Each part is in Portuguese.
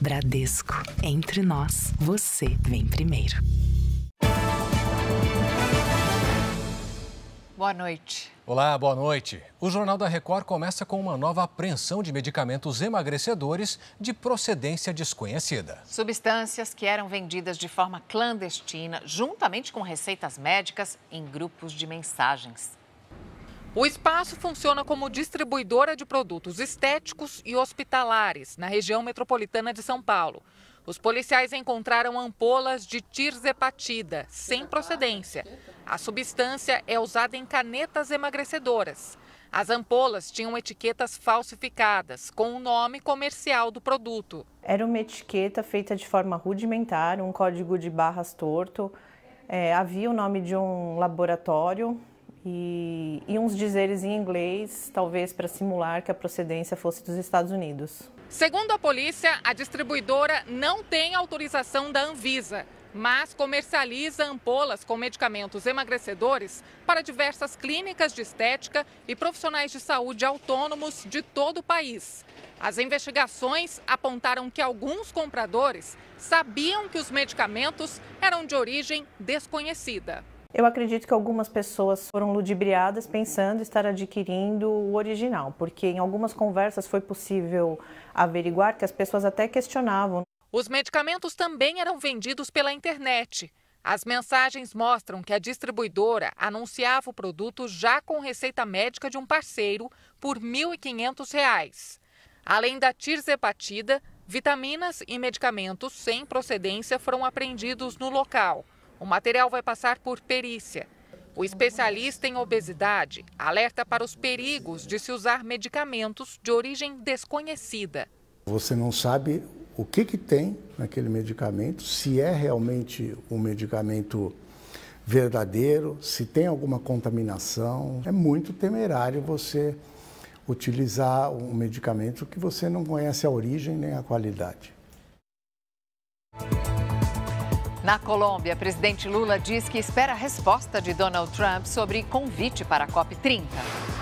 Bradesco. Entre nós, você vem primeiro. Boa noite. Olá, boa noite. O Jornal da Record começa com uma nova apreensão de medicamentos emagrecedores de procedência desconhecida. Substâncias que eram vendidas de forma clandestina, juntamente com receitas médicas, em grupos de mensagens. O espaço funciona como distribuidora de produtos estéticos e hospitalares na região metropolitana de São Paulo. Os policiais encontraram ampolas de tirzepatida, sem procedência. A substância é usada em canetas emagrecedoras. As ampolas tinham etiquetas falsificadas, com o nome comercial do produto. Era uma etiqueta feita de forma rudimentar, um código de barras torto. Havia o nome de um laboratório e uns dizeres em inglês, talvez para simular que a procedência fosse dos Estados Unidos. Segundo a polícia, a distribuidora não tem autorização da Anvisa, mas comercializa ampolas com medicamentos emagrecedores para diversas clínicas de estética e profissionais de saúde autônomos de todo o país. As investigações apontaram que alguns compradores sabiam que os medicamentos eram de origem desconhecida. Eu acredito que algumas pessoas foram ludibriadas pensando estar adquirindo o original, porque em algumas conversas foi possível averiguar que as pessoas até questionavam. Os medicamentos também eram vendidos pela internet. As mensagens mostram que a distribuidora anunciava o produto já com receita médica de um parceiro por R$ 1.500. Além da tirzepatida, vitaminas e medicamentos sem procedência foram apreendidos no local. O material vai passar por perícia. O especialista em obesidade alerta para os perigos de se usar medicamentos de origem desconhecida. Você não sabe o que tem naquele medicamento, se é realmente um medicamento verdadeiro, se tem alguma contaminação. É muito temerário você utilizar um medicamento que você não conhece a origem nem a qualidade. Na Colômbia, presidente Lula diz que espera a resposta de Donald Trump sobre convite para a COP30.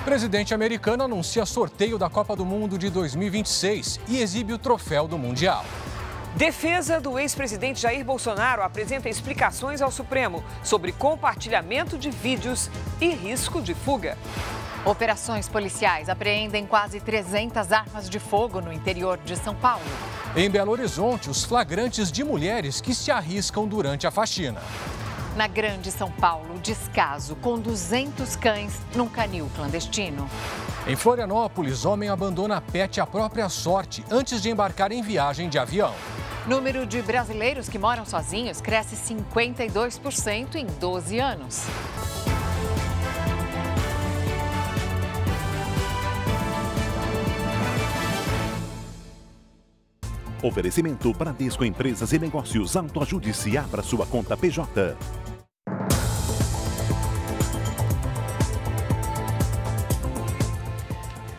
O presidente americano anuncia sorteio da Copa do Mundo de 2026 e exibe o troféu do Mundial. Defesa do ex-presidente Jair Bolsonaro apresenta explicações ao Supremo sobre compartilhamento de vídeos e risco de fuga. Operações policiais apreendem quase 300 armas de fogo no interior de São Paulo. Em Belo Horizonte, os flagrantes de mulheres que se arriscam durante a faxina. Na Grande São Paulo, descaso com 200 cães num canil clandestino. Em Florianópolis, homem abandona pet à própria sorte antes de embarcar em viagem de avião. Número de brasileiros que moram sozinhos cresce 52% em 12 anos. Oferecimento Bradesco Empresas e Negócios. Autoajude-se e abra sua conta PJ.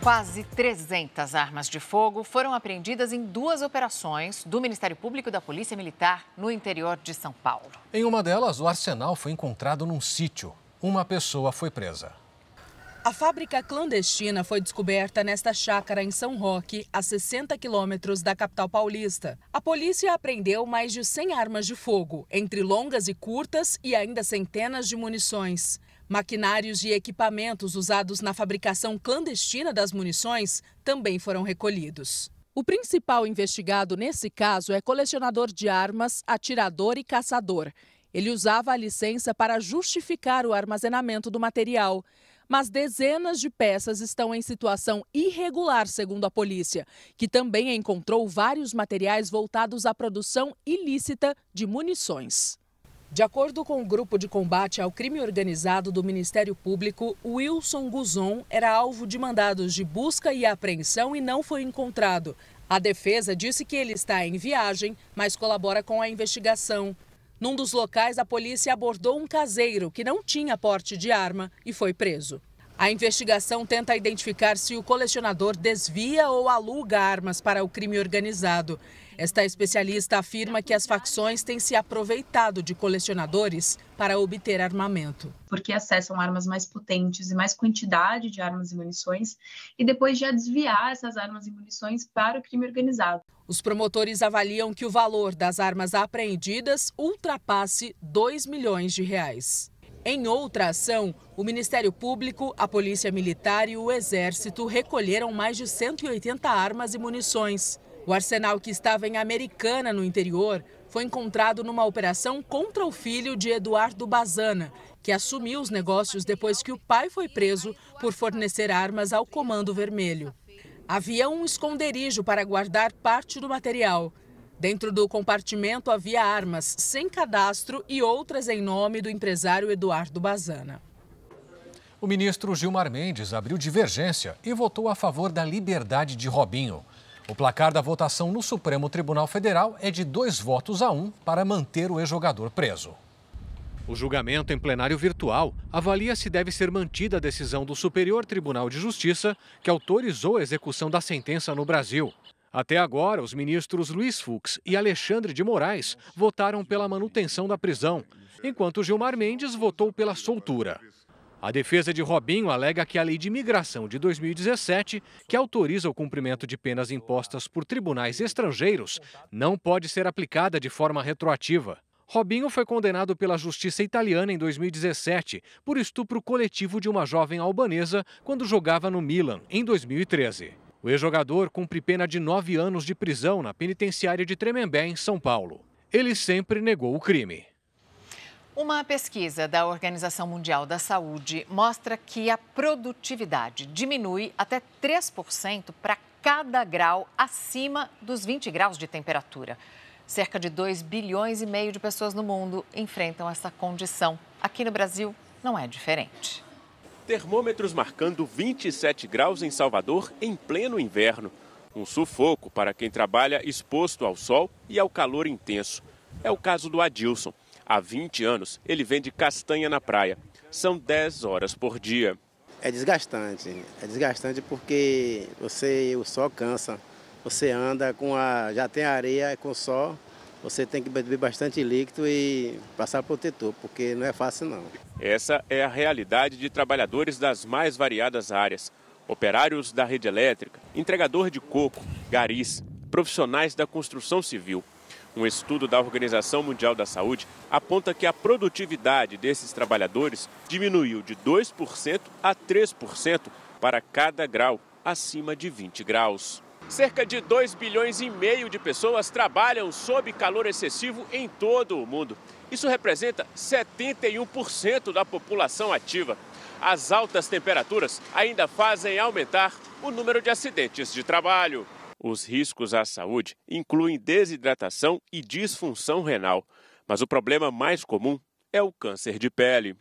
Quase 300 armas de fogo foram apreendidas em 2 operações do Ministério Público e da Polícia Militar no interior de São Paulo. Em uma delas, o arsenal foi encontrado num sítio. Uma pessoa foi presa. A fábrica clandestina foi descoberta nesta chácara em São Roque, a 60 quilômetros da capital paulista. A polícia apreendeu mais de 100 armas de fogo, entre longas e curtas, e ainda centenas de munições. Maquinários e equipamentos usados na fabricação clandestina das munições também foram recolhidos. O principal investigado nesse caso é colecionador de armas, atirador e caçador. Ele usava a licença para justificar o armazenamento do material. Mas dezenas de peças estão em situação irregular, segundo a polícia, que também encontrou vários materiais voltados à produção ilícita de munições. De acordo com o Grupo de Combate ao Crime Organizado do Ministério Público, Wilson Guzon era alvo de mandados de busca e apreensão e não foi encontrado. A defesa disse que ele está em viagem, mas colabora com a investigação. Num dos locais, a polícia abordou um caseiro que não tinha porte de arma e foi preso. A investigação tenta identificar se o colecionador desvia ou aluga armas para o crime organizado. Esta especialista afirma que as facções têm se aproveitado de colecionadores para obter armamento. Porque acessam armas mais potentes e mais quantidade de armas e munições e depois já desviar essas armas e munições para o crime organizado. Os promotores avaliam que o valor das armas apreendidas ultrapasse R$ 2 milhões. Em outra ação, o Ministério Público, a Polícia Militar e o Exército recolheram mais de 180 armas e munições. O arsenal, que estava em Americana, no interior, foi encontrado numa operação contra o filho de Eduardo Bazana, que assumiu os negócios depois que o pai foi preso por fornecer armas ao Comando Vermelho. Havia um esconderijo para guardar parte do material. Dentro do compartimento havia armas sem cadastro e outras em nome do empresário Eduardo Bazana. O ministro Gilmar Mendes abriu divergência e votou a favor da liberdade de Robinho. O placar da votação no Supremo Tribunal Federal é de 2-1 para manter o ex-jogador preso. O julgamento em plenário virtual avalia se deve ser mantida a decisão do Superior Tribunal de Justiça, que autorizou a execução da sentença no Brasil. Até agora, os ministros Luiz Fux e Alexandre de Moraes votaram pela manutenção da prisão, enquanto Gilmar Mendes votou pela soltura. A defesa de Robinho alega que a Lei de Imigração de 2017, que autoriza o cumprimento de penas impostas por tribunais estrangeiros, não pode ser aplicada de forma retroativa. Robinho foi condenado pela justiça italiana em 2017 por estupro coletivo de uma jovem albanesa quando jogava no Milan, em 2013. O ex-jogador cumpre pena de 9 anos de prisão na penitenciária de Tremembé, em São Paulo. Ele sempre negou o crime. Uma pesquisa da Organização Mundial da Saúde mostra que a produtividade diminui até 3% para cada grau acima dos 20 graus de temperatura. Cerca de 2,5 bilhões de pessoas no mundo enfrentam essa condição. Aqui no Brasil não é diferente. Termômetros marcando 27 graus em Salvador em pleno inverno. Um sufoco para quem trabalha exposto ao sol e ao calor intenso. É o caso do Adilson. Há 20 anos, ele vende castanha na praia. São 10 horas por dia. É desgastante porque o sol cansa. Você anda já tem areia com sol, você tem que beber bastante líquido e passar protetor, porque não é fácil não. Essa é a realidade de trabalhadores das mais variadas áreas. Operários da rede elétrica, entregador de coco, garis, profissionais da construção civil. Um estudo da Organização Mundial da Saúde aponta que a produtividade desses trabalhadores diminuiu de 2% a 3% para cada grau acima de 20 graus. Cerca de 2,5 bilhões de pessoas trabalham sob calor excessivo em todo o mundo. Isso representa 71% da população ativa. As altas temperaturas ainda fazem aumentar o número de acidentes de trabalho. Os riscos à saúde incluem desidratação e disfunção renal. Mas o problema mais comum é o câncer de pele.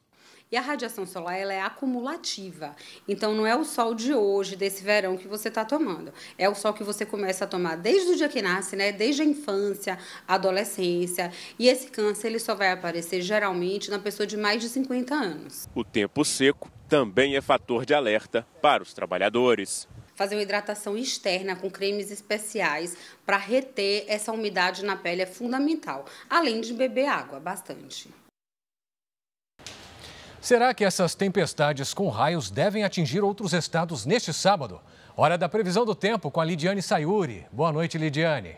E a radiação solar ela é acumulativa. Então, não é o sol de hoje, desse verão, que você está tomando. É o sol que você começa a tomar desde o dia que nasce, né? Desde a infância, a adolescência. E esse câncer ele só vai aparecer, geralmente, na pessoa de mais de 50 anos. O tempo seco também é fator de alerta para os trabalhadores. Fazer uma hidratação externa com cremes especiais para reter essa umidade na pele é fundamental. Além de beber água, bastante. Será que essas tempestades com raios devem atingir outros estados neste sábado? Hora da previsão do tempo com a Lidiane Sayuri. Boa noite, Lidiane.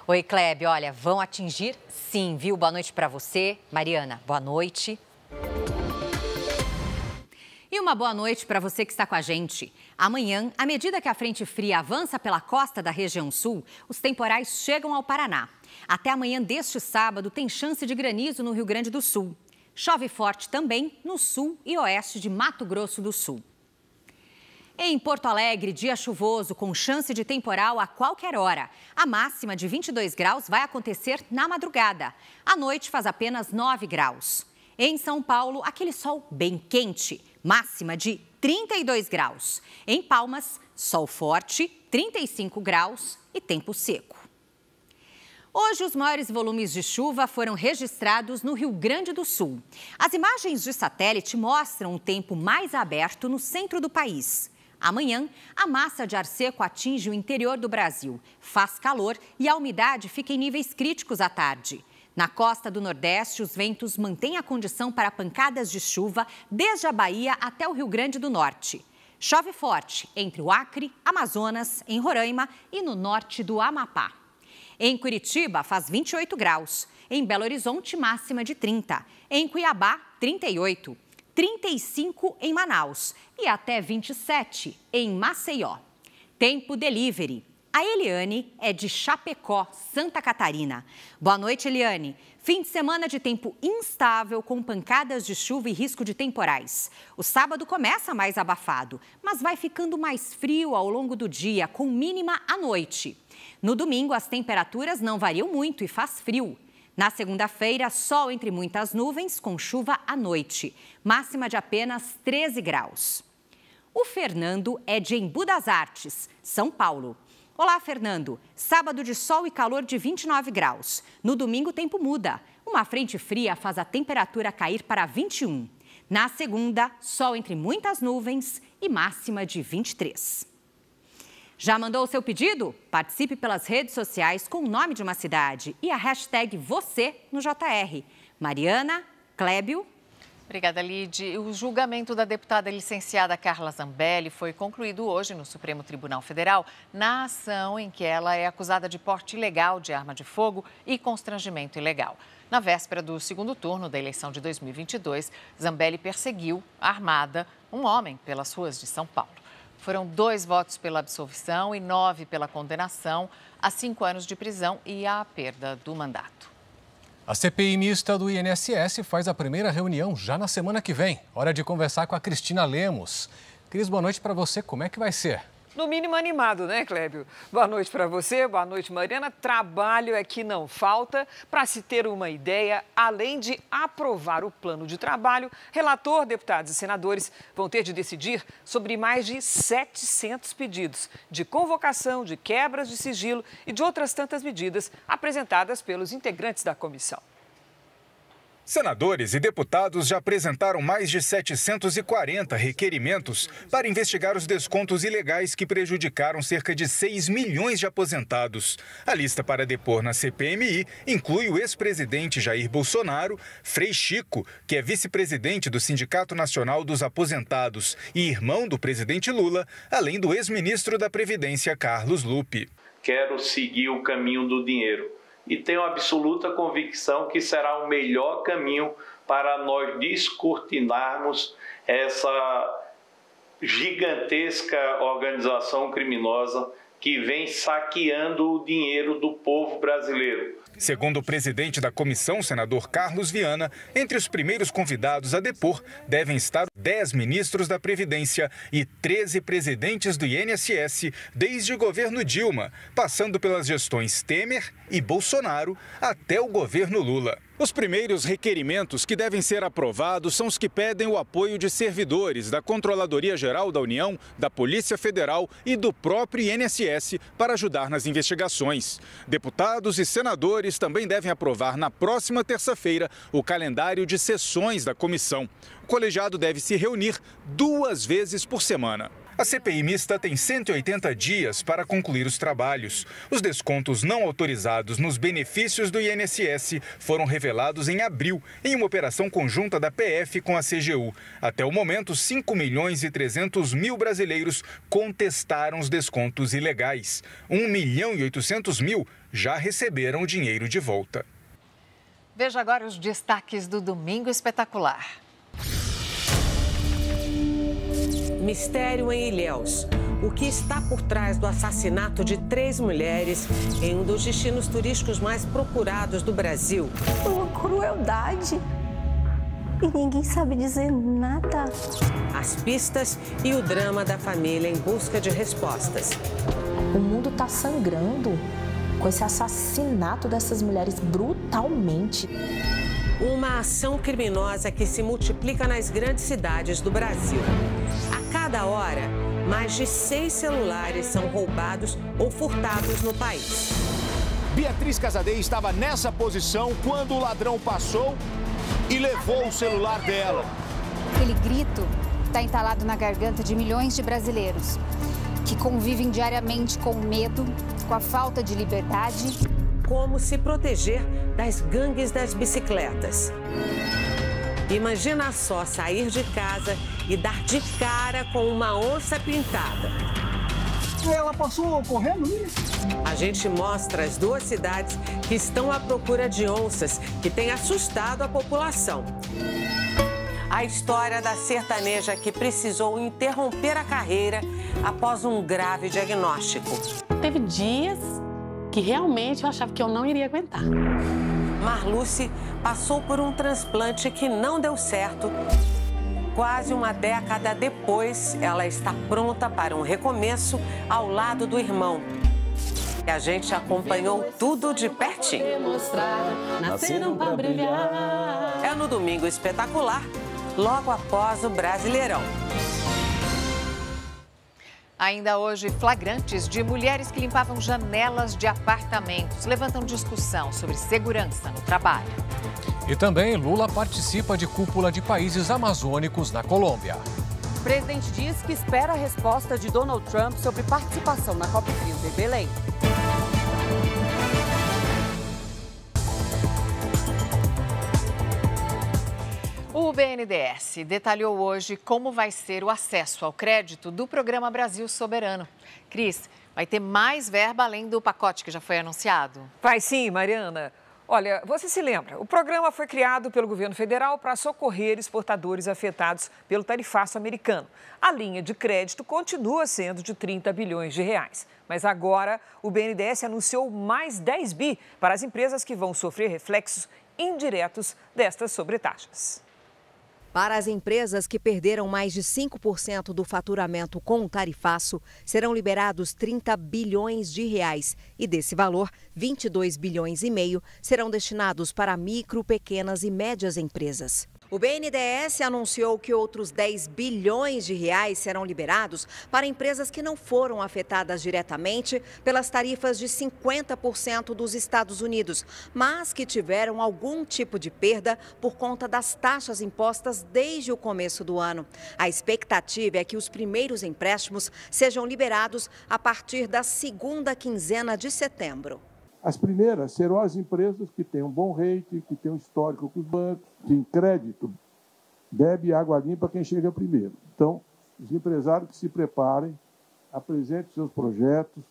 Oi, Kleber. Olha, vão atingir sim, viu? Boa noite para você. Mariana, boa noite. E uma boa noite para você que está com a gente. Amanhã, à medida que a frente fria avança pela costa da região sul, os temporais chegam ao Paraná. Até amanhã deste sábado tem chance de granizo no Rio Grande do Sul. Chove forte também no sul e oeste de Mato Grosso do Sul. Em Porto Alegre, dia chuvoso com chance de temporal a qualquer hora. A máxima de 22 graus vai acontecer na madrugada. À noite faz apenas 9 graus. Em São Paulo, aquele sol bem quente, máxima de 32 graus. Em Palmas, sol forte, 35 graus e tempo seco. Hoje, os maiores volumes de chuva foram registrados no Rio Grande do Sul. As imagens de satélite mostram o tempo mais aberto no centro do país. Amanhã, a massa de ar seco atinge o interior do Brasil. Faz calor e a umidade fica em níveis críticos à tarde. Na costa do Nordeste, os ventos mantêm a condição para pancadas de chuva desde a Bahia até o Rio Grande do Norte. Chove forte entre o Acre, Amazonas, em Roraima e no norte do Amapá. Em Curitiba, faz 28 graus. Em Belo Horizonte, máxima de 30. Em Cuiabá, 38. 35 em Manaus e até 27 em Maceió. Tempo Delivery. A Eliane é de Chapecó, Santa Catarina. Boa noite, Eliane. Fim de semana de tempo instável, com pancadas de chuva e risco de temporais. O sábado começa mais abafado, mas vai ficando mais frio ao longo do dia, com mínima à noite. No domingo, as temperaturas não variam muito e faz frio. Na segunda-feira, sol entre muitas nuvens, com chuva à noite. Máxima de apenas 13 graus. O Fernando é de Embu das Artes, São Paulo. Olá, Fernando. Sábado de sol e calor de 29 graus. No domingo, o tempo muda. Uma frente fria faz a temperatura cair para 21. Na segunda, sol entre muitas nuvens e máxima de 23. Já mandou o seu pedido? Participe pelas redes sociais com o nome de uma cidade e a hashtag você no JR. Mariana, Clébio. Obrigada, Lide. O julgamento da deputada licenciada Carla Zambelli foi concluído hoje no Supremo Tribunal Federal na ação em que ela é acusada de porte ilegal de arma de fogo e constrangimento ilegal. Na véspera do segundo turno da eleição de 2022, Zambelli perseguiu, armada, um homem pelas ruas de São Paulo. Foram 2 votos pela absolvição e 9 pela condenação a 5 anos de prisão e a perda do mandato. A CPI mista do INSS faz a primeira reunião já na semana que vem. Hora de conversar com a Cristina Lemos. Cris, boa noite para você. Como é que vai ser? No mínimo animado, né, Clébio? Boa noite para você, boa noite, Mariana. Trabalho é que não falta. Para se ter uma ideia, além de aprovar o plano de trabalho, relator, deputados e senadores vão ter de decidir sobre mais de 700 pedidos de convocação, de quebras de sigilo e de outras tantas medidas apresentadas pelos integrantes da comissão. Senadores e deputados já apresentaram mais de 740 requerimentos para investigar os descontos ilegais que prejudicaram cerca de 6 milhões de aposentados. A lista para depor na CPMI inclui o ex-presidente Jair Bolsonaro, Frei Chico, que é vice-presidente do Sindicato Nacional dos Aposentados e irmão do presidente Lula, além do ex-ministro da Previdência, Carlos Lupe. Quero seguir o caminho do dinheiro. E tenho absoluta convicção que será o melhor caminho para nós descortinarmos essa gigantesca organização criminosa que vem saqueando o dinheiro do povo brasileiro. Segundo o presidente da comissão, senador Carlos Viana, entre os primeiros convidados a depor devem estar 10 ministros da Previdência e 13 presidentes do INSS desde o governo Dilma, passando pelas gestões Temer e Bolsonaro até o governo Lula. Os primeiros requerimentos que devem ser aprovados são os que pedem o apoio de servidores da Controladoria Geral da União, da Polícia Federal e do próprio INSS para ajudar nas investigações. Deputados e senadores também devem aprovar na próxima terça-feira o calendário de sessões da comissão. O colegiado deve se reunir 2 vezes por semana. A CPI mista tem 180 dias para concluir os trabalhos. Os descontos não autorizados nos benefícios do INSS foram revelados em abril, em uma operação conjunta da PF com a CGU. Até o momento, 5.300.000 brasileiros contestaram os descontos ilegais. 1.800.000 já receberam o dinheiro de volta. Veja agora os destaques do Domingo Espetacular. Mistério em Ilhéus. O que está por trás do assassinato de 3 mulheres em um dos destinos turísticos mais procurados do Brasil? Uma crueldade. E ninguém sabe dizer nada. As pistas e o drama da família em busca de respostas. O mundo está sangrando com esse assassinato dessas mulheres brutalmente. Uma ação criminosa que se multiplica nas grandes cidades do Brasil. A cada hora, mais de 6 celulares são roubados ou furtados no país. Beatriz Casadei estava nessa posição quando o ladrão passou e levou o celular dela. Aquele grito está entalado na garganta de milhões de brasileiros que convivem diariamente com o medo, com a falta de liberdade. Como se proteger das gangues das bicicletas. Imagina só sair de casa e dar de cara com uma onça pintada. Ela passou correndo, né? A gente mostra as duas cidades que estão à procura de onças, que tem assustado a população. A história da sertaneja que precisou interromper a carreira após um grave diagnóstico. Teve dias que realmente eu achava que eu não iria aguentar. Marluce passou por um transplante que não deu certo. Quase uma década depois, ela está pronta para um recomeço ao lado do irmão. E a gente acompanhou tudo de pertinho. Nasceram pra brilhar. É no Domingo Espetacular, logo após o Brasileirão. Ainda hoje, flagrantes de mulheres que limpavam janelas de apartamentos levantam discussão sobre segurança no trabalho. E também Lula participa de cúpula de países amazônicos na Colômbia. O presidente diz que espera a resposta de Donald Trump sobre participação na COP Frio de Belém. O BNDES detalhou hoje como vai ser o acesso ao crédito do Programa Brasil Soberano. Cris, vai ter mais verba além do pacote que já foi anunciado? Vai sim, Mariana. Olha, você se lembra, o programa foi criado pelo governo federal para socorrer exportadores afetados pelo tarifaço americano. A linha de crédito continua sendo de 30 bilhões de reais. Mas agora o BNDES anunciou mais 10 bi para as empresas que vão sofrer reflexos indiretos destas sobretaxas. Para as empresas que perderam mais de 5% do faturamento com o tarifaço, serão liberados 30 bilhões de reais. E desse valor, 22 bilhões e meio serão destinados para micro, pequenas e médias empresas. O BNDES anunciou que outros 10 bilhões de reais serão liberados para empresas que não foram afetadas diretamente pelas tarifas de 50% dos Estados Unidos, mas que tiveram algum tipo de perda por conta das taxas impostas desde o começo do ano. A expectativa é que os primeiros empréstimos sejam liberados a partir da segunda quinzena de setembro. As primeiras serão as empresas que têm um bom rating, que têm um histórico com os bancos, que em crédito bebe água limpa quem chega primeiro. Então, os empresários que se preparem, apresentem seus projetos,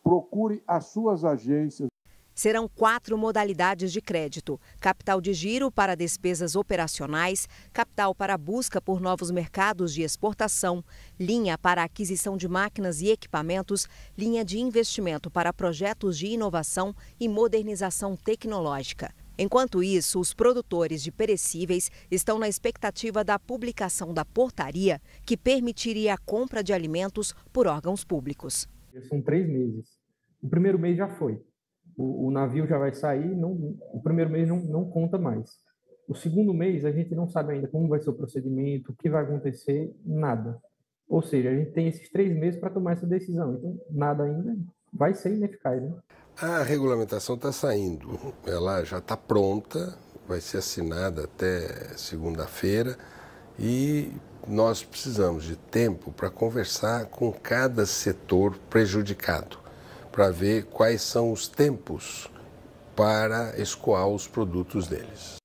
procurem as suas agências. Serão 4 modalidades de crédito: capital de giro para despesas operacionais, capital para busca por novos mercados de exportação, linha para aquisição de máquinas e equipamentos, linha de investimento para projetos de inovação e modernização tecnológica. Enquanto isso, os produtores de perecíveis estão na expectativa da publicação da portaria que permitiria a compra de alimentos por órgãos públicos. São 3 meses. O primeiro mês já foi. O navio já vai sair, o primeiro mês não conta mais. O segundo mês a gente não sabe ainda como vai ser o procedimento, o que vai acontecer, nada. Ou seja, a gente tem esses 3 meses para tomar essa decisão, então nada ainda vai ser ineficaz, né? A regulamentação está saindo, ela já está pronta, vai ser assinada até segunda-feira e nós precisamos de tempo para conversar com cada setor prejudicado, para ver quais são os tempos para escoar os produtos deles.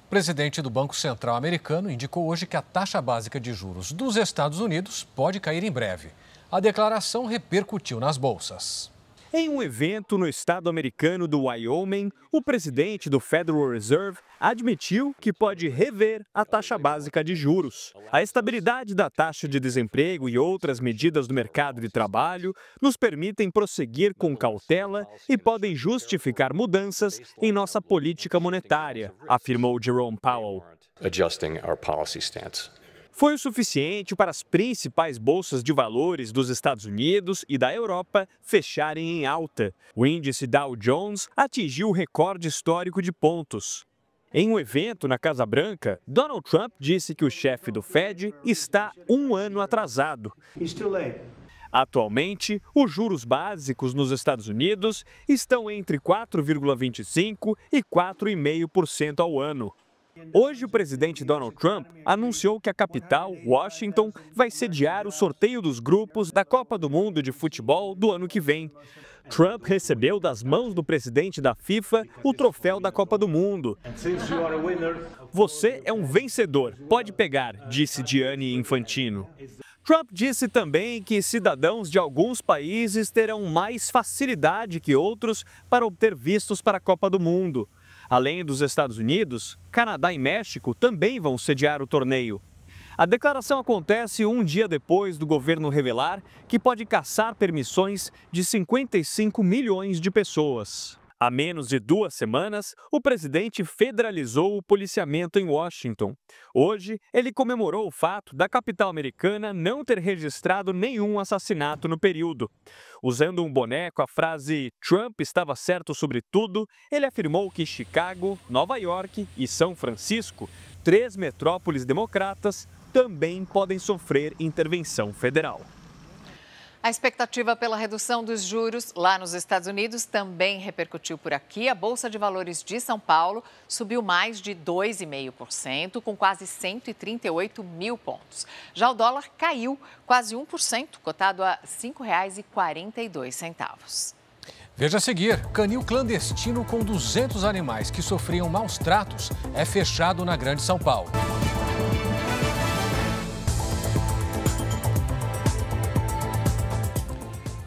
O presidente do Banco Central americano indicou hoje que a taxa básica de juros dos Estados Unidos pode cair em breve. A declaração repercutiu nas bolsas. Em um evento no estado americano do Wyoming, o presidente do Federal Reserve admitiu que pode rever a taxa básica de juros. A estabilidade da taxa de desemprego e outras medidas do mercado de trabalho nos permitem prosseguir com cautela e podem justificar mudanças em nossa política monetária, afirmou Jerome Powell. Adjusting our policy stance. Foi o suficiente para as principais bolsas de valores dos Estados Unidos e da Europa fecharem em alta. O índice Dow Jones atingiu o recorde histórico de pontos. Em um evento na Casa Branca, Donald Trump disse que o chefe do Fed está 1 ano atrasado. Atualmente, os juros básicos nos Estados Unidos estão entre 4,25% e 4,5% ao ano. Hoje, o presidente Donald Trump anunciou que a capital, Washington, vai sediar o sorteio dos grupos da Copa do Mundo de Futebol do ano que vem. Trump recebeu das mãos do presidente da FIFA o troféu da Copa do Mundo. Você é um vencedor, pode pegar, disse Gianni Infantino. Trump disse também que cidadãos de alguns países terão mais facilidade que outros para obter vistos para a Copa do Mundo. Além dos Estados Unidos, Canadá e México também vão sediar o torneio. A declaração acontece um dia depois do governo revelar que pode cassar permissões de 55 milhões de pessoas. Há menos de 2 semanas, o presidente federalizou o policiamento em Washington. Hoje, ele comemorou o fato da capital americana não ter registrado nenhum assassinato no período. Usando um boné com a frase "Trump estava certo sobre tudo", ele afirmou que Chicago, Nova York e São Francisco, 3 metrópoles democratas, também podem sofrer intervenção federal. A expectativa pela redução dos juros lá nos Estados Unidos também repercutiu por aqui. A Bolsa de Valores de São Paulo subiu mais de 2,5%, com quase 138 mil pontos. Já o dólar caiu quase 1%, cotado a R$ 5,42. Veja a seguir, canil clandestino com 200 animais que sofriam maus tratos é fechado na Grande São Paulo.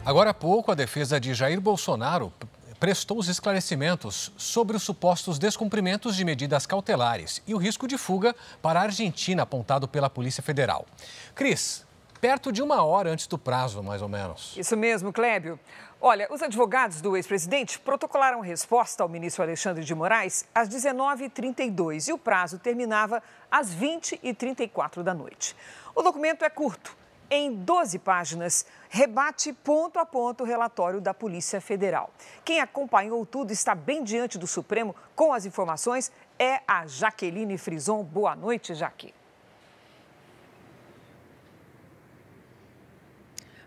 Agora há pouco, a defesa de Jair Bolsonaro prestou os esclarecimentos sobre os supostos descumprimentos de medidas cautelares e o risco de fuga para a Argentina apontado pela Polícia Federal. Cris, perto de 1 hora antes do prazo, mais ou menos. Isso mesmo, Clébio. Olha, os advogados do ex-presidente protocolaram resposta ao ministro Alexandre de Moraes às 19h32 e o prazo terminava às 20h34 da noite. O documento é curto. Em 12 páginas, rebate ponto a ponto o relatório da Polícia Federal. Quem acompanhou tudo está bem diante do Supremo com as informações é a Jaqueline Frison. Boa noite, Jaque.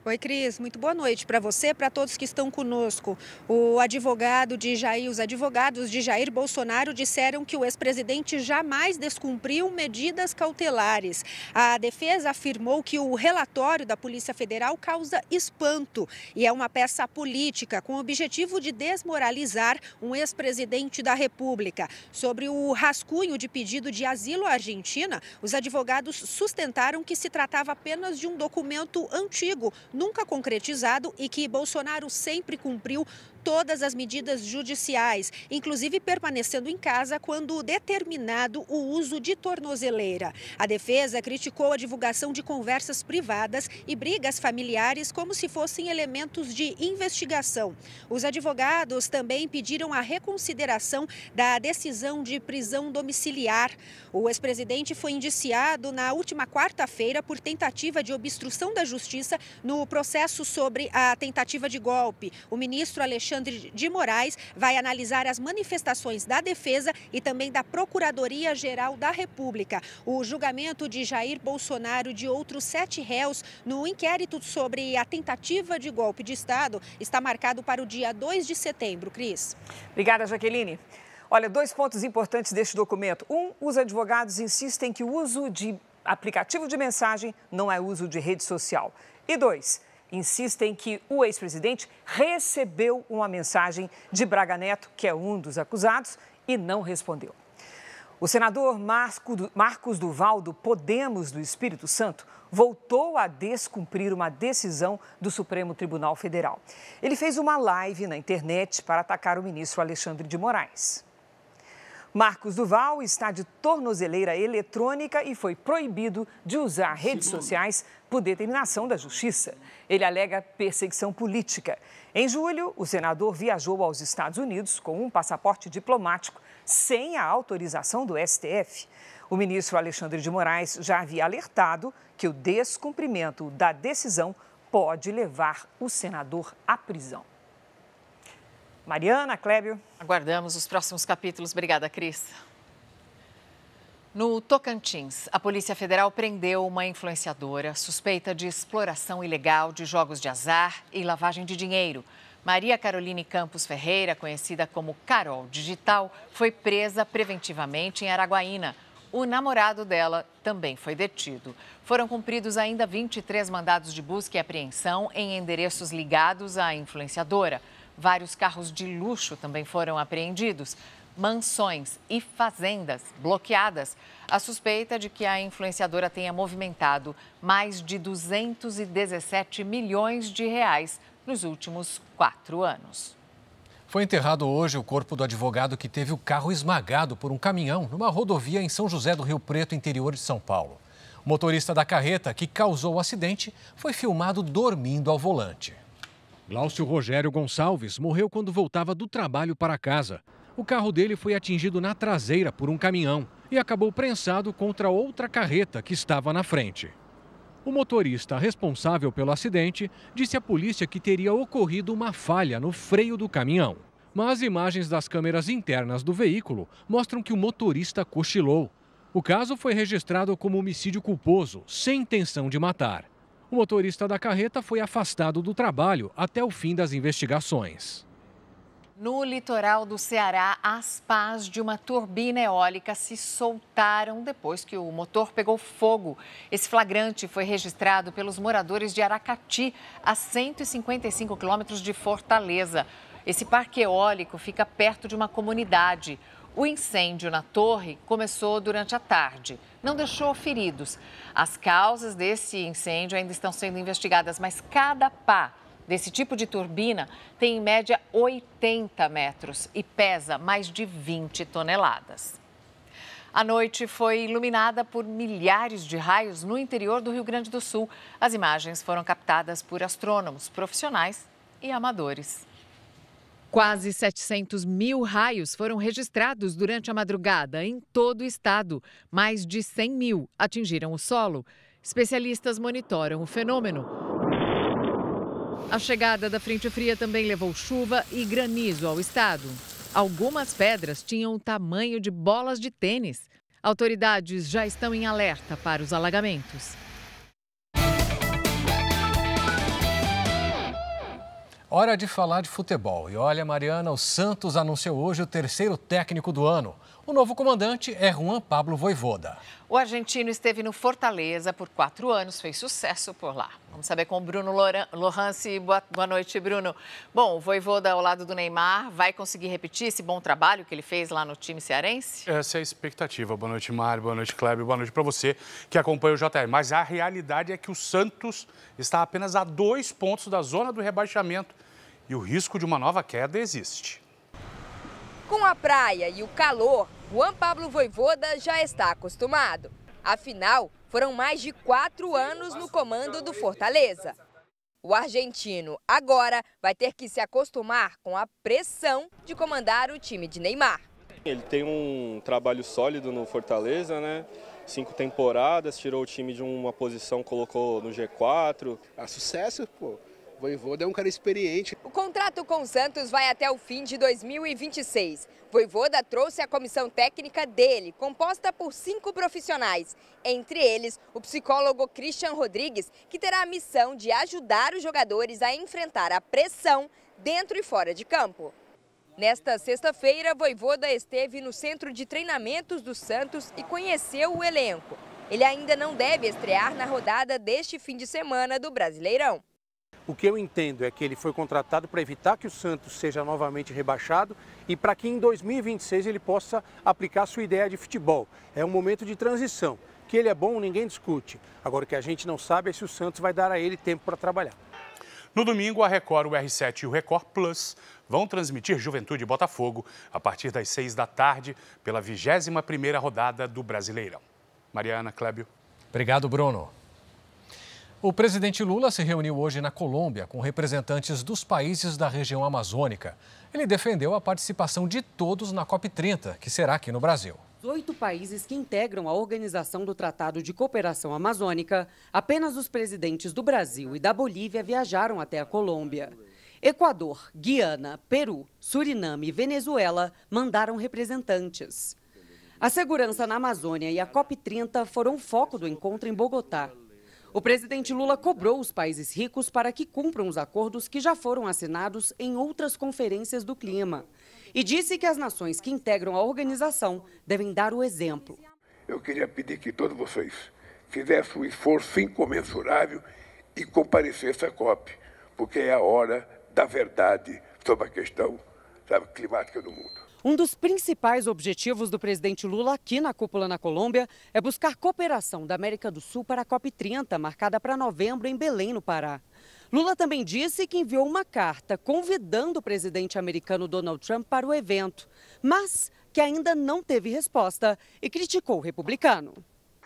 Oi, Cris. Muito boa noite para você e para todos que estão conosco. Os advogados de Jair Bolsonaro disseram que o ex-presidente jamais descumpriu medidas cautelares. A defesa afirmou que o relatório da Polícia Federal causa espanto e é uma peça política com o objetivo de desmoralizar um ex-presidente da República. Sobre o rascunho de pedido de asilo à Argentina, os advogados sustentaram que se tratava apenas de um documento antigo, nunca concretizado e que Bolsonaro sempre cumpriu todas as medidas judiciais, inclusive permanecendo em casa quando determinado o uso de tornozeleira. A defesa criticou a divulgação de conversas privadas e brigas familiares como se fossem elementos de investigação. Os advogados também pediram a reconsideração da decisão de prisão domiciliar. O ex-presidente foi indiciado na última quarta-feira por tentativa de obstrução da justiça no processo sobre a tentativa de golpe. O ministro Alexandre de Moraes vai analisar as manifestações da defesa e também da Procuradoria-Geral da República. O julgamento de Jair Bolsonaro e de outros 7 réus no inquérito sobre a tentativa de golpe de Estado está marcado para o dia 2 de setembro. Cris. Obrigada, Jaqueline. Olha, 2 pontos importantes deste documento. Os advogados insistem que o uso de aplicativo de mensagem não é uso de rede social. E 2, insistem que o ex-presidente recebeu uma mensagem de Braga Neto, que é um dos acusados, e não respondeu. O senador Marcos Duval, do Podemos do Espírito Santo, voltou a descumprir uma decisão do Supremo Tribunal Federal. Ele fez uma live na internet para atacar o ministro Alexandre de Moraes. Marcos Duval está de tornozeleira eletrônica e foi proibido de usar redes sociais por determinação da Justiça. Ele alega perseguição política. Em julho, o senador viajou aos Estados Unidos com um passaporte diplomático sem a autorização do STF. O ministro Alexandre de Moraes já havia alertado que o descumprimento da decisão pode levar o senador à prisão. Mariana, Clébio. Aguardamos os próximos capítulos. Obrigada, Cris. No Tocantins, a Polícia Federal prendeu uma influenciadora suspeita de exploração ilegal de jogos de azar e lavagem de dinheiro. Maria Caroline Campos Ferreira, conhecida como Carol Digital, foi presa preventivamente em Araguaína. O namorado dela também foi detido. Foram cumpridos ainda 23 mandados de busca e apreensão em endereços ligados à influenciadora. Vários carros de luxo também foram apreendidos. mansões e fazendas bloqueadas. A suspeita de que a influenciadora tenha movimentado mais de 217 milhões de reais nos últimos 4 anos. Foi enterrado hoje o corpo do advogado que teve o carro esmagado por um caminhão numa rodovia em São José do Rio Preto, interior de São Paulo. O motorista da carreta que causou o acidente foi filmado dormindo ao volante. Glaucio Rogério Gonçalves morreu quando voltava do trabalho para casa. O carro dele foi atingido na traseira por um caminhão e acabou prensado contra outra carreta que estava na frente. O motorista responsável pelo acidente disse à polícia que teria ocorrido uma falha no freio do caminhão. Mas imagens das câmeras internas do veículo mostram que o motorista cochilou. O caso foi registrado como homicídio culposo, sem intenção de matar. O motorista da carreta foi afastado do trabalho até o fim das investigações. No litoral do Ceará, as pás de uma turbina eólica se soltaram depois que o motor pegou fogo. Esse flagrante foi registrado pelos moradores de Aracati, a 155 quilômetros de Fortaleza. Esse parque eólico fica perto de uma comunidade. O incêndio na torre começou durante a tarde. Não deixou feridos. As causas desse incêndio ainda estão sendo investigadas, mas cada pá desse tipo de turbina tem em média 80 metros e pesa mais de 20 toneladas. A noite foi iluminada por milhares de raios no interior do Rio Grande do Sul. As imagens foram captadas por astrônomos profissionais e amadores. Quase 700 mil raios foram registrados durante a madrugada em todo o estado. Mais de 100 mil atingiram o solo. Especialistas monitoram o fenômeno. A chegada da frente fria também levou chuva e granizo ao estado. Algumas pedras tinham o tamanho de bolas de tênis. Autoridades já estão em alerta para os alagamentos. Hora de falar de futebol. E olha, Mariana, o Santos anunciou hoje o terceiro técnico do ano. O novo comandante é Juan Pablo Vojvoda. O argentino esteve no Fortaleza por 4 anos, fez sucesso por lá. Vamos saber com o Bruno Lohance. Boa noite, Bruno. Bom, o Vojvoda ao lado do Neymar vai conseguir repetir esse bom trabalho que ele fez lá no time cearense? Essa é a expectativa. Boa noite, Mário. Boa noite, Kleber. Boa noite para você que acompanha o JR. Mas a realidade é que o Santos está apenas a 2 pontos da zona do rebaixamento e o risco de uma nova queda existe. Com a praia e o calor, Juan Pablo Vojvoda já está acostumado. Afinal, foram mais de 4 anos no comando do Fortaleza. O argentino agora vai ter que se acostumar com a pressão de comandar o time de Neymar. Ele tem um trabalho sólido no Fortaleza, né? 5 temporadas, tirou o time de uma posição, colocou no G4. Sucesso, pô. Vojvoda é um cara experiente. O contrato com o Santos vai até o fim de 2026. Vojvoda trouxe a comissão técnica dele, composta por 5 profissionais. Entre eles, o psicólogo Christian Rodrigues, que terá a missão de ajudar os jogadores a enfrentar a pressão dentro e fora de campo. Nesta sexta-feira, Vojvoda esteve no centro de treinamentos do Santos e conheceu o elenco. Ele ainda não deve estrear na rodada deste fim de semana do Brasileirão. O que eu entendo é que ele foi contratado para evitar que o Santos seja novamente rebaixado e para que em 2026 ele possa aplicar sua ideia de futebol. É um momento de transição. Que ele é bom, ninguém discute. Agora, o que a gente não sabe é se o Santos vai dar a ele tempo para trabalhar. No domingo, a Record, o R7 e o Record Plus vão transmitir Juventude e Botafogo a partir das 6 da tarde pela 21ª rodada do Brasileirão. Mariana, Clébio. Obrigado, Bruno. O presidente Lula se reuniu hoje na Colômbia com representantes dos países da região amazônica. Ele defendeu a participação de todos na COP30, que será aqui no Brasil. Dos 8 países que integram a Organização do Tratado de Cooperação Amazônica, apenas os presidentes do Brasil e da Bolívia viajaram até a Colômbia. Equador, Guiana, Peru, Suriname e Venezuela mandaram representantes. A segurança na Amazônia e a COP30 foram o foco do encontro em Bogotá. O presidente Lula cobrou os países ricos para que cumpram os acordos que já foram assinados em outras conferências do clima. E disse que as nações que integram a organização devem dar o exemplo. Eu queria pedir que todos vocês fizessem um esforço incomensurável e comparecessem à COP, porque é a hora da verdade sobre a questão climática do mundo. Um dos principais objetivos do presidente Lula aqui na cúpula na Colômbia é buscar cooperação da América do Sul para a COP30, marcada para novembro em Belém, no Pará. Lula também disse que enviou uma carta convidando o presidente americano Donald Trump para o evento, mas que ainda não teve resposta e criticou o republicano.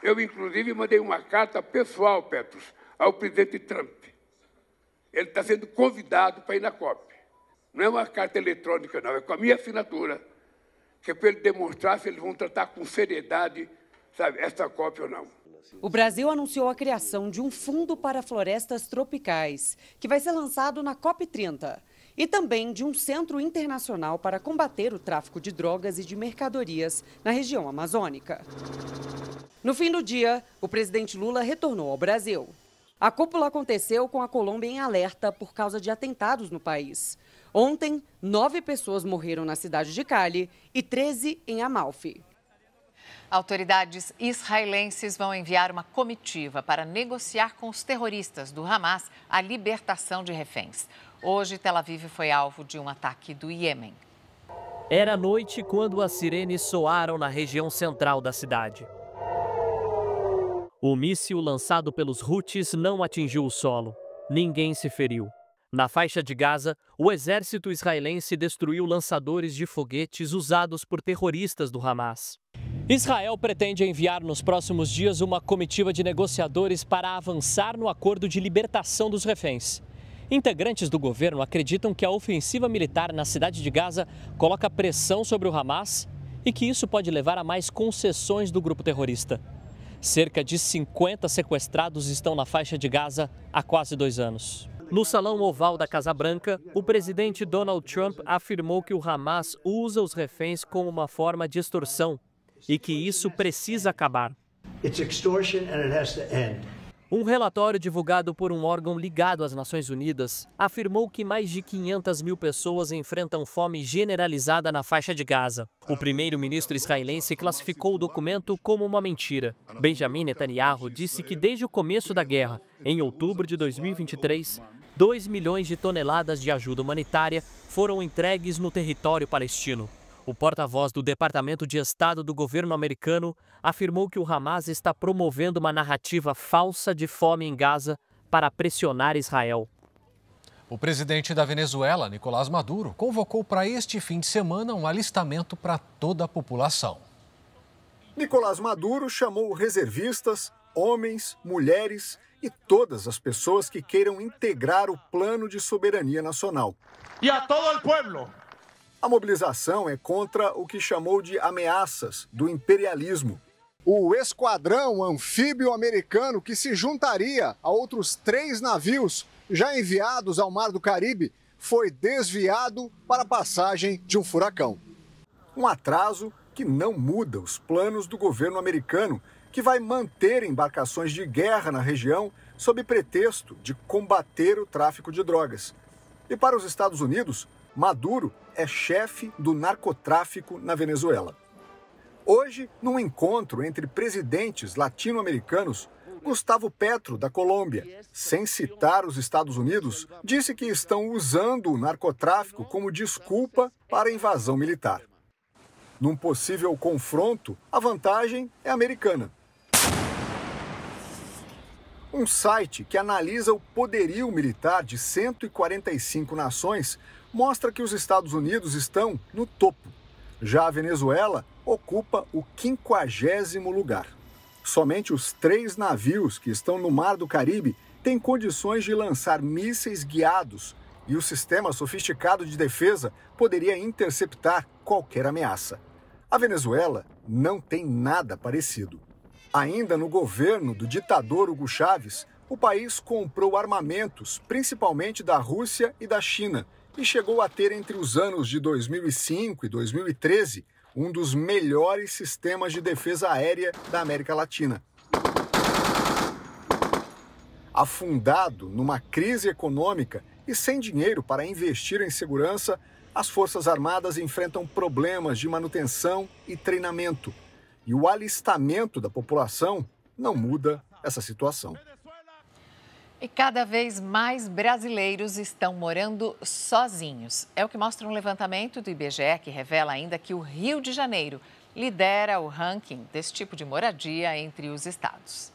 Eu, inclusive, mandei uma carta pessoal, Petros, ao presidente Trump. Ele está sendo convidado para ir na COP. Não é uma carta eletrônica, não, é com a minha assinatura, que é para ele demonstrar se eles vão tratar com seriedade, sabe, essa COP ou não. O Brasil anunciou a criação de um fundo para florestas tropicais, que vai ser lançado na COP30, e também de um centro internacional para combater o tráfico de drogas e de mercadorias na região amazônica. No fim do dia, o presidente Lula retornou ao Brasil. A cúpula aconteceu com a Colômbia em alerta por causa de atentados no país. Ontem, 9 pessoas morreram na cidade de Cali e 13 em Amalfi. Autoridades israelenses vão enviar uma comitiva para negociar com os terroristas do Hamas a libertação de reféns. Hoje, Tel Aviv foi alvo de um ataque do Iêmen. Era noite quando as sirenes soaram na região central da cidade. O míssil lançado pelos Houthis não atingiu o solo. Ninguém se feriu. Na faixa de Gaza, o exército israelense destruiu lançadores de foguetes usados por terroristas do Hamas. Israel pretende enviar nos próximos dias uma comitiva de negociadores para avançar no acordo de libertação dos reféns. Integrantes do governo acreditam que a ofensiva militar na cidade de Gaza coloca pressão sobre o Hamas e que isso pode levar a mais concessões do grupo terrorista. Cerca de 50 sequestrados estão na faixa de Gaza há quase 2 anos. No Salão Oval da Casa Branca, o presidente Donald Trump afirmou que o Hamas usa os reféns como uma forma de extorsão e que isso precisa acabar. Um relatório divulgado por um órgão ligado às Nações Unidas afirmou que mais de 500 mil pessoas enfrentam fome generalizada na faixa de Gaza. O primeiro-ministro israelense classificou o documento como uma mentira. Benjamin Netanyahu disse que desde o começo da guerra, em outubro de 2023, 2 milhões de toneladas de ajuda humanitária foram entregues no território palestino. O porta-voz do Departamento de Estado do governo americano afirmou que o Hamas está promovendo uma narrativa falsa de fome em Gaza para pressionar Israel. O presidente da Venezuela, Nicolás Maduro, convocou para este fim de semana um alistamento para toda a população. Nicolás Maduro chamou reservistas, homens, mulheres e todas as pessoas que queiram integrar o plano de soberania nacional. E a todo o povo. A mobilização é contra o que chamou de ameaças do imperialismo. O esquadrão anfíbio americano, que se juntaria a outros 3 navios já enviados ao Mar do Caribe, foi desviado para a passagem de um furacão. Um atraso que não muda os planos do governo americano, que vai manter embarcações de guerra na região sob pretexto de combater o tráfico de drogas. E para os Estados Unidos, Maduro é chefe do narcotráfico na Venezuela. Hoje, num encontro entre presidentes latino-americanos, Gustavo Petro, da Colômbia, sem citar os Estados Unidos, disse que estão usando o narcotráfico como desculpa para a invasão militar. Num possível confronto, a vantagem é americana. Um site que analisa o poderio militar de 145 nações mostra que os Estados Unidos estão no topo. Já a Venezuela ocupa o 50º lugar. Somente os 3 navios que estão no Mar do Caribe têm condições de lançar mísseis guiados e o sistema sofisticado de defesa poderia interceptar qualquer ameaça. A Venezuela não tem nada parecido. Ainda no governo do ditador Hugo Chávez, o país comprou armamentos, principalmente da Rússia e da China, e chegou a ter entre os anos de 2005 e 2013 um dos melhores sistemas de defesa aérea da América Latina. Afundado numa crise econômica e sem dinheiro para investir em segurança, as Forças Armadas enfrentam problemas de manutenção e treinamento. E o alistamento da população não muda essa situação. E cada vez mais brasileiros estão morando sozinhos. É o que mostra um levantamento do IBGE que revela ainda que o Rio de Janeiro lidera o ranking desse tipo de moradia entre os estados.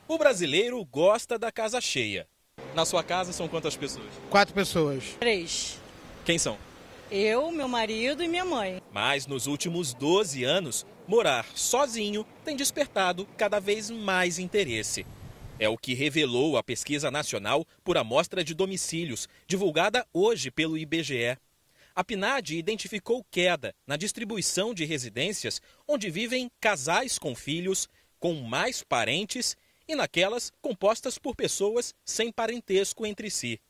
O brasileiro gosta da casa cheia. Na sua casa são quantas pessoas? 4 pessoas. 3. Quem são? Eu, meu marido e minha mãe. Mas nos últimos 12 anos, morar sozinho tem despertado cada vez mais interesse. É o que revelou a Pesquisa Nacional por Amostra de Domicílios, divulgada hoje pelo IBGE. A PNAD identificou queda na distribuição de residências onde vivem casais com filhos, com mais parentes e naquelas compostas por pessoas sem parentesco entre si.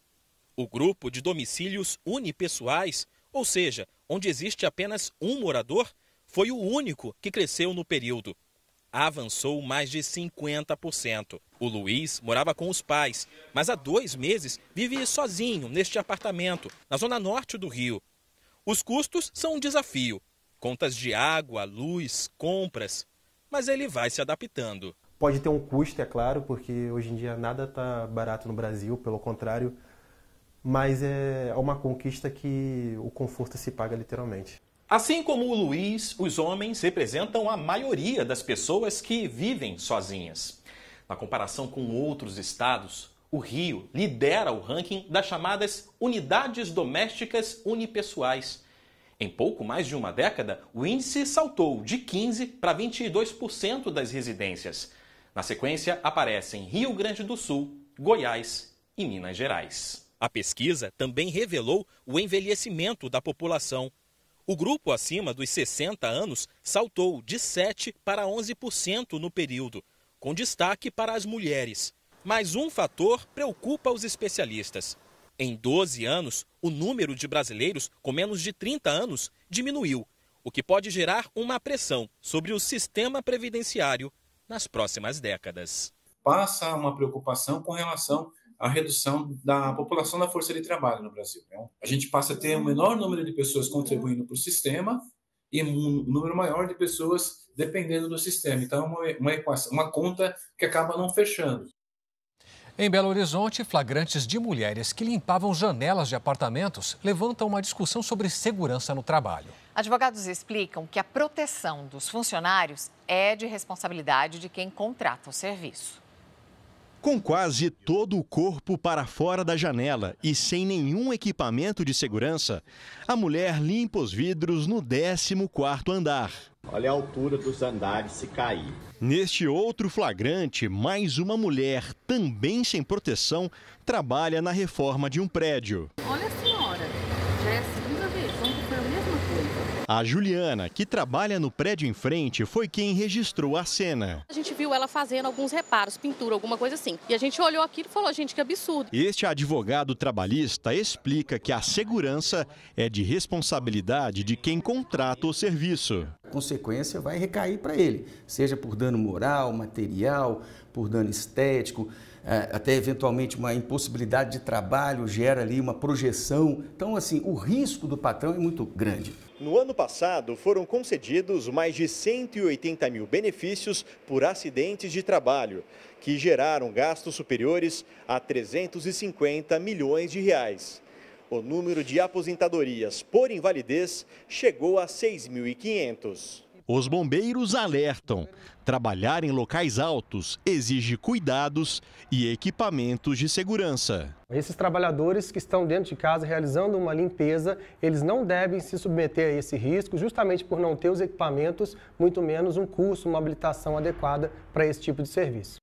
O grupo de domicílios unipessoais, ou seja, onde existe apenas um morador, foi o único que cresceu no período. Avançou mais de 50%. O Luiz morava com os pais, mas há 2 meses vive sozinho neste apartamento, na zona norte do Rio. Os custos são um desafio. Contas de água, luz, compras. Mas ele vai se adaptando. Pode ter um custo, é claro, porque hoje em dia nada está barato no Brasil, pelo contrário. Mas é uma conquista que o conforto se paga literalmente. Assim como o Luiz, os homens representam a maioria das pessoas que vivem sozinhas. Na comparação com outros estados, o Rio lidera o ranking das chamadas unidades domésticas unipessoais. Em pouco mais de uma década, o índice saltou de 15% para 22% das residências. Na sequência, aparecem Rio Grande do Sul, Goiás e Minas Gerais. A pesquisa também revelou o envelhecimento da população. O grupo acima dos 60 anos saltou de 7% para 11% no período, com destaque para as mulheres. Mas um fator preocupa os especialistas. Em 12 anos, o número de brasileiros com menos de 30 anos diminuiu, o que pode gerar uma pressão sobre o sistema previdenciário nas próximas décadas. Passa uma preocupação com relação à redução da população da força de trabalho no Brasil. A gente passa a ter um menor número de pessoas contribuindo para o sistema e um número maior de pessoas dependendo do sistema. Então, uma conta que acaba não fechando. Em Belo Horizonte, flagrantes de mulheres que limpavam janelas de apartamentos levantam uma discussão sobre segurança no trabalho. Advogados explicam que a proteção dos funcionários é de responsabilidade de quem contrata o serviço. Com quase todo o corpo para fora da janela e sem nenhum equipamento de segurança, a mulher limpa os vidros no 14º andar. Olha a altura dos andares se cair. Neste outro flagrante, mais uma mulher, também sem proteção, trabalha na reforma de um prédio. Olha a senhora, já é a segunda vez, ontem foi a mesma coisa. A Juliana, que trabalha no prédio em frente, foi quem registrou a cena. A gente viu ela fazendo alguns reparos, pintura, alguma coisa assim. E a gente olhou aquilo e falou, gente, que absurdo. Este advogado trabalhista explica que a segurança é de responsabilidade de quem contrata o serviço. A consequência vai recair para ele, seja por dano moral, material, por dano estético, até eventualmente uma impossibilidade de trabalho, gera ali uma projeção. Então, assim, o risco do patrão é muito grande. No ano passado, foram concedidos mais de 180 mil benefícios por acidentes de trabalho, que geraram gastos superiores a 350 milhões de reais. O número de aposentadorias por invalidez chegou a 6.500. Os bombeiros alertam: trabalhar em locais altos exige cuidados e equipamentos de segurança. Esses trabalhadores que estão dentro de casa realizando uma limpeza, eles não devem se submeter a esse risco, justamente por não ter os equipamentos, muito menos um curso, uma habilitação adequada para esse tipo de serviço.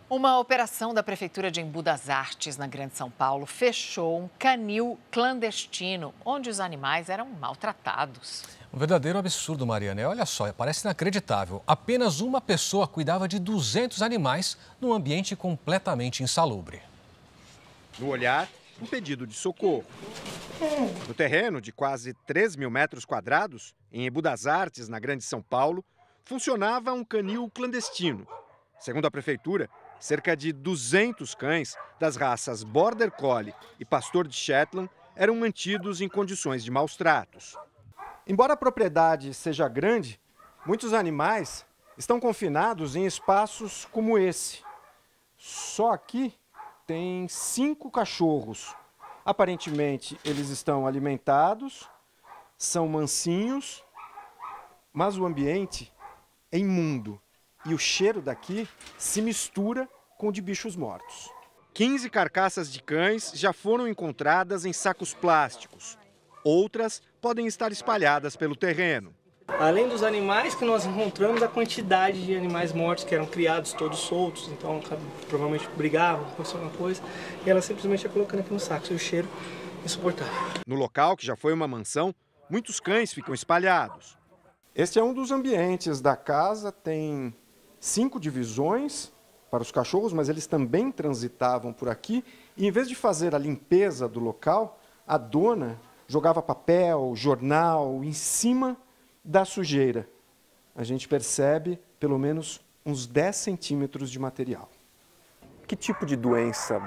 Uma operação da Prefeitura de Embu das Artes, na Grande São Paulo, fechou um canil clandestino, onde os animais eram maltratados. Um verdadeiro absurdo, Mariana. Olha só, parece inacreditável. Apenas uma pessoa cuidava de 200 animais num ambiente completamente insalubre. No olhar, um pedido de socorro. No terreno de quase 3 mil metros quadrados, em Embu das Artes, na Grande São Paulo, funcionava um canil clandestino. Segundo a Prefeitura, cerca de 200 cães das raças Border Collie e Pastor de Shetland eram mantidos em condições de maus tratos. Embora a propriedade seja grande, muitos animais estão confinados em espaços como esse. Só aqui tem 5 cachorros. Aparentemente, eles estão alimentados, são mansinhos, mas o ambiente é imundo e o cheiro daqui se mistura com o de bichos mortos. 15 carcaças de cães já foram encontradas em sacos plásticos. Outras podem estar espalhadas pelo terreno. Além dos animais que nós encontramos, a quantidade de animais mortos que eram criados todos soltos, então provavelmente brigavam, aconteceu alguma coisa, e ela simplesmente ia colocando aqui no saco, e o cheiro insuportável. No local, que já foi uma mansão, muitos cães ficam espalhados. Este é um dos ambientes da casa, tem 5 divisões para os cachorros, mas eles também transitavam por aqui, e em vez de fazer a limpeza do local, a dona jogava papel, jornal em cima da sujeira. A gente percebe pelo menos uns 10 centímetros de material. Que tipo de doença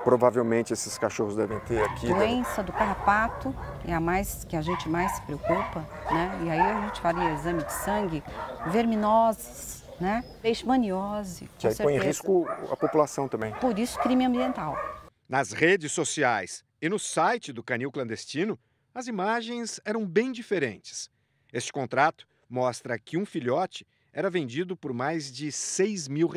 provavelmente esses cachorros devem ter aqui? Doença do carrapato é a mais que a gente mais se preocupa, né? E aí a gente faria exame de sangue, verminoses, né? Leishmaniose. Que aí põe em risco a população também. Por isso, crime ambiental. Nas redes sociais e no site do Canil Clandestino, as imagens eram bem diferentes. Este contrato mostra que um filhote era vendido por mais de R$6 mil.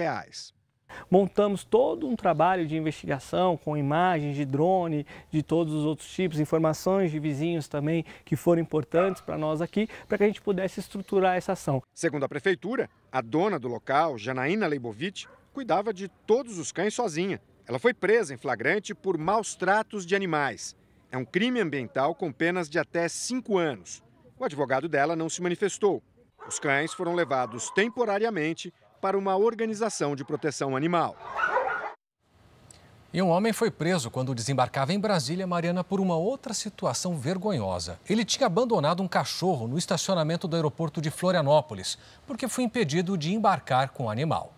Montamos todo um trabalho de investigação com imagens de drone, de todos os outros tipos, informações de vizinhos também que foram importantes para nós aqui, para que a gente pudesse estruturar essa ação. Segundo a prefeitura, a dona do local, Janaína Leibovitch, cuidava de todos os cães sozinha. Ela foi presa em flagrante por maus tratos de animais. É um crime ambiental com penas de até 5 anos. O advogado dela não se manifestou. Os cães foram levados temporariamente para uma organização de proteção animal. E um homem foi preso quando desembarcava em Brasília, Mariana, por uma outra situação vergonhosa. Ele tinha abandonado um cachorro no estacionamento do aeroporto de Florianópolis, porque foi impedido de embarcar com o animal.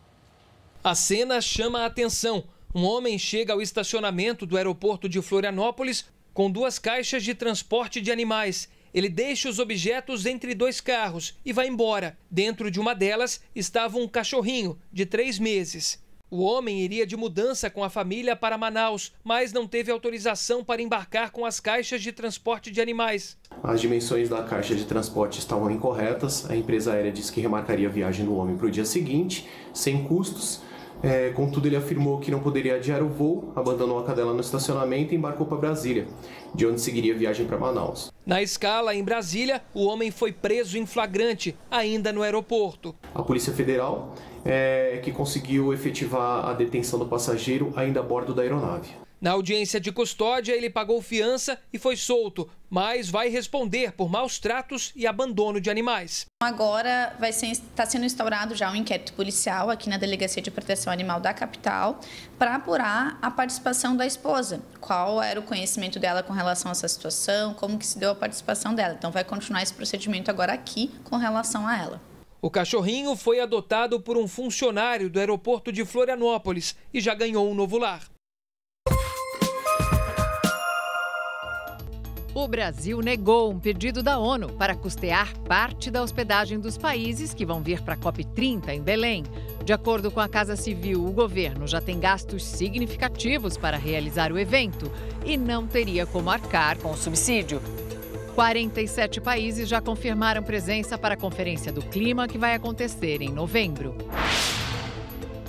A cena chama a atenção. Um homem chega ao estacionamento do aeroporto de Florianópolis com 2 caixas de transporte de animais. Ele deixa os objetos entre 2 carros e vai embora. Dentro de uma delas estava um cachorrinho de 3 meses. O homem iria de mudança com a família para Manaus, mas não teve autorização para embarcar com as caixas de transporte de animais. As dimensões da caixa de transporte estavam incorretas. A empresa aérea disse que remarcaria a viagem do homem para o dia seguinte, sem custos. Contudo, ele afirmou que não poderia adiar o voo, abandonou a cadela no estacionamento e embarcou para Brasília, de onde seguiria a viagem para Manaus. Na escala, em Brasília, o homem foi preso em flagrante, ainda no aeroporto. A Polícia Federal que conseguiu efetivar a detenção do passageiro ainda a bordo da aeronave. Na audiência de custódia, ele pagou fiança e foi solto, mas vai responder por maus tratos e abandono de animais. Agora está sendo instaurado já um inquérito policial aqui na Delegacia de Proteção Animal da capital para apurar a participação da esposa. Qual era o conhecimento dela com relação a essa situação, como que se deu a participação dela. Então vai continuar esse procedimento agora aqui com relação a ela. O cachorrinho foi adotado por um funcionário do aeroporto de Florianópolis e já ganhou um novo lar. O Brasil negou um pedido da ONU para custear parte da hospedagem dos países que vão vir para a COP30 em Belém. De acordo com a Casa Civil, o governo já tem gastos significativos para realizar o evento e não teria como arcar com o subsídio. 47 países já confirmaram presença para a Conferência do Clima, que vai acontecer em novembro.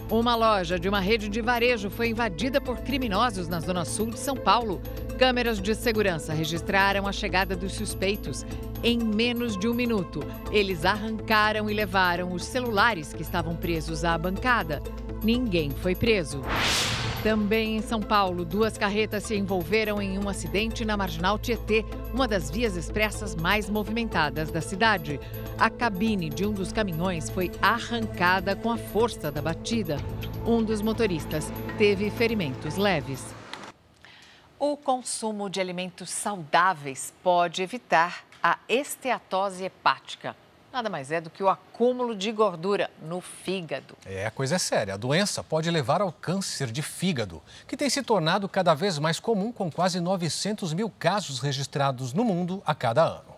Uma loja de uma rede de varejo foi invadida por criminosos na zona sul de São Paulo. Câmeras de segurança registraram a chegada dos suspeitos. Em menos de 1 minuto, eles arrancaram e levaram os celulares que estavam presos à bancada. Ninguém foi preso. Também em São Paulo, 2 carretas se envolveram em um acidente na Marginal Tietê, uma das vias expressas mais movimentadas da cidade. A cabine de um dos caminhões foi arrancada com a força da batida. Um dos motoristas teve ferimentos leves. O consumo de alimentos saudáveis pode evitar a esteatose hepática. Nada mais é do que o acúmulo de gordura no fígado. A coisa é séria. A doença pode levar ao câncer de fígado, que tem se tornado cada vez mais comum, com quase 900 mil casos registrados no mundo a cada ano.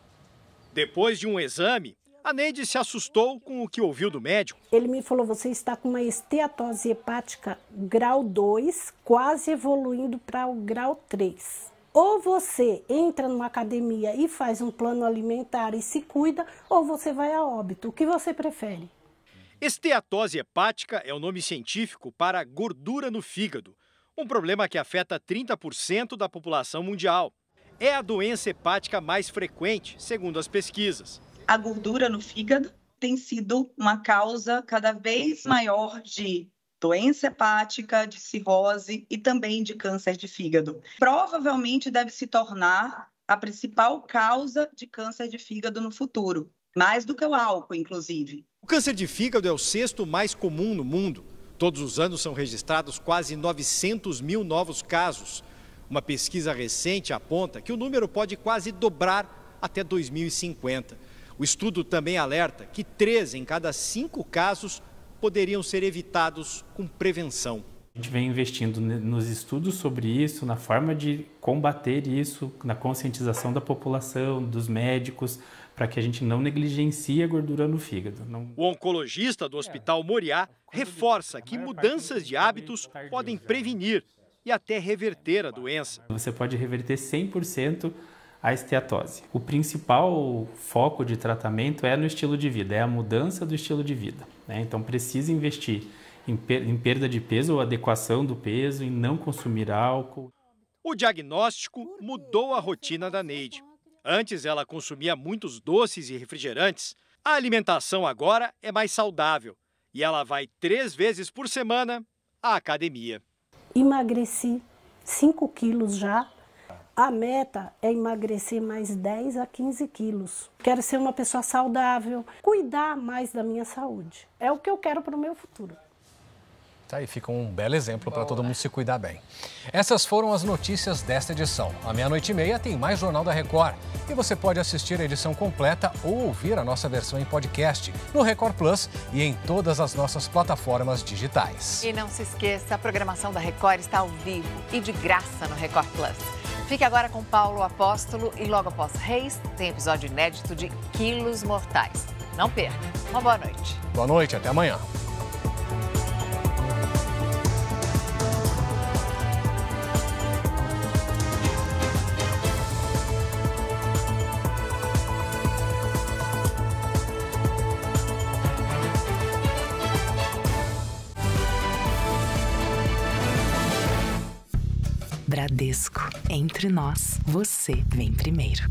Depois de um exame, A Neide se assustou com o que ouviu do médico. Ele me falou, você está com uma esteatose hepática grau 2, quase evoluindo para o grau 3. Ou você entra numa academia e faz um plano alimentar e se cuida, ou você vai a óbito. O que você prefere? Esteatose hepática é o nome científico para gordura no fígado, um problema que afeta 30% da população mundial. É a doença hepática mais frequente, segundo as pesquisas. A gordura no fígado tem sido uma causa cada vez maior de doença hepática, de cirrose e também de câncer de fígado. Provavelmente deve se tornar a principal causa de câncer de fígado no futuro, mais do que o álcool, inclusive. O câncer de fígado é o 6º mais comum no mundo. Todos os anos são registrados quase 900 mil novos casos. Uma pesquisa recente aponta que o número pode quase dobrar até 2050. O estudo também alerta que 3 em cada 5 casos poderiam ser evitados com prevenção. A gente vem investindo nos estudos sobre isso, na forma de combater isso, na conscientização da população, dos médicos, para que a gente não negligencie a gordura no fígado. O oncologista do Hospital Moriá reforça que mudanças de hábitos podem prevenir e até reverter a doença. Você pode reverter 100% a esteatose. O principal foco de tratamento é no estilo de vida, é a mudança do estilo de vida, né? Então precisa investir em perda de peso ou adequação do peso, em não consumir álcool. O diagnóstico mudou a rotina da Neide. Antes ela consumia muitos doces e refrigerantes. A alimentação agora é mais saudável e ela vai 3 vezes por semana à academia. Emagreci 5 quilos já. A meta é emagrecer mais 10 a 15 quilos. Quero ser uma pessoa saudável, cuidar mais da minha saúde. É o que eu quero para o meu futuro. Tá aí, fica um belo exemplo para todo mundo se cuidar bem. Essas foram as notícias desta edição. À 00:30 tem mais Jornal da Record. E você pode assistir a edição completa ou ouvir a nossa versão em podcast no Record Plus e em todas as nossas plataformas digitais. E não se esqueça, a programação da Record está ao vivo e de graça no Record Plus. Fique agora com Paulo Apóstolo e logo após Reis tem episódio inédito de Quilos Mortais. Não perca. Uma boa noite. Boa noite, até amanhã. Bradesco. Entre nós, você vem primeiro.